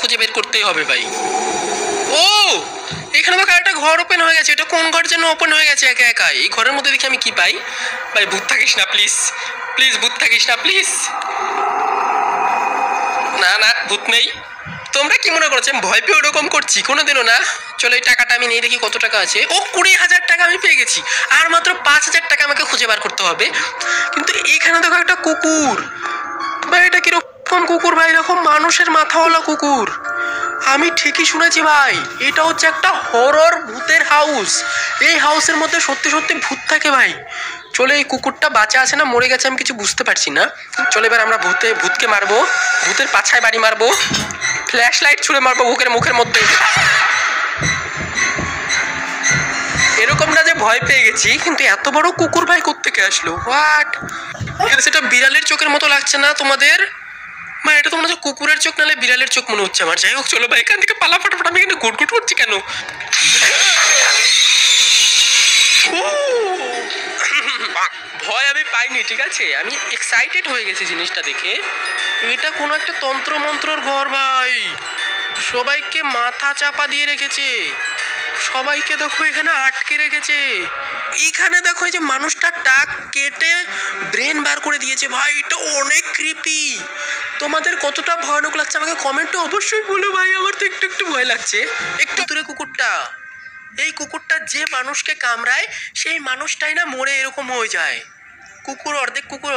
খুঁজে বের করতেই হবে ভাই। ও এখানে তো একটা ঘর ওপেন হয়ে গেছে। এটা কোন ঘর যেন ওপেন হয়ে গেছে একা একা। এই ঘরের মধ্যে দেখি আমি কি পাই। ভাই ভূত থাকিস না প্লিজ, প্লিজ ভূত থাকিস না প্লিজ। না না ভূত নেই। তোমরা কি মনে করছো আমি ভয় পেয়ে ওরকম করছি? কোনোদিনও না। চলো এই টাকাটা আমি নিয়ে দেখি কত টাকা আছে। ও 20,000 টাকা আমি পেয়ে গেছি। আর মাত্র 5,000 টাকা আমাকে খুঁজে বার করতে হবে। কিন্তু এখানে দেখো একটা কুকুর। ভাই এটা কিরকম কুকুর ভাই? এরকম মানুষের মাথাওয়ালা কুকুর। আমি ঠিকই শুনেছি ভাই, এটা হচ্ছে একটা হরর ভূতের হাউস। এই হাউসের মধ্যে সত্যি সত্যি ভূত থাকে ভাই। চলে এই কুকুরটা বাঁচা আছে না মরে গেছে আমি কিছু বুঝতে পারছি না। চলে এবার আমরা ভূতকে মারবো। ভূতের পাছায় বাড়ি মারবো, ফ্ল্যাশ লাইট ছুঁড়ে মারবো মুখের মধ্যে। এরকম না যে ভয় পেয়ে গেছি, কিন্তু এত বড় কুকুর ভাই কোত্থেকে আসলো? হোয়াট? সেটা বিড়ালের চোখের মতো লাগছে না তোমাদের? ভাই এটা তো মনে হচ্ছে কুকুরের চোখ নাহলে বিড়ালের চোখ মনে হচ্ছে আমার। যাই হোক চলো ভাই এখান থেকে পালা ফাটাফাট। আমি এখানে গুটগুট করছি কেন? ভয় আমি পাইনি, ঠিক আছে? আমি এক্সাইটেড হয়ে গেছি জিনিসটা দেখে। এটা কোনো একটা তন্ত্র মন্ত্রর ঘর ভাই। সবাইকে মাথা চাপা দিয়ে রেখেছে, সবাইকে দেখো এখানে আটকে রেখেছে। এইখানে দেখো এই যে মানুষটা টাক কেটে ব্রেন বার করে দিয়েছে ভাই। এটা অনেক ক্রিপি। তোমাদের কতটা ভয়ানক লাগছে আমাকে কমেন্টে অবশ্যই বলো ভাই। আমার তো একটু একটু ভয় লাগছে। একটু দূরে কুকুরটা, এই কুকুরটা যে মানুষকে কামড়ায় সেই মানুষটাই না মরে এরকম হয়ে যায়। কুকুর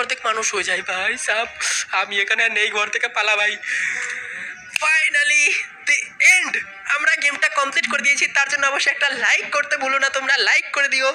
অর্ধেক মানুষ হয়ে যায় ভাই সাব। আমি এখানে নেই, ঘর থেকে পালা ভাই। Finally the end. আমরা গেমটা কমপ্লিট করে দিয়েছি। তার জন্য অবশ্যই একটা লাইক করতে ভুলো না তোমরা। লাইক করে দিও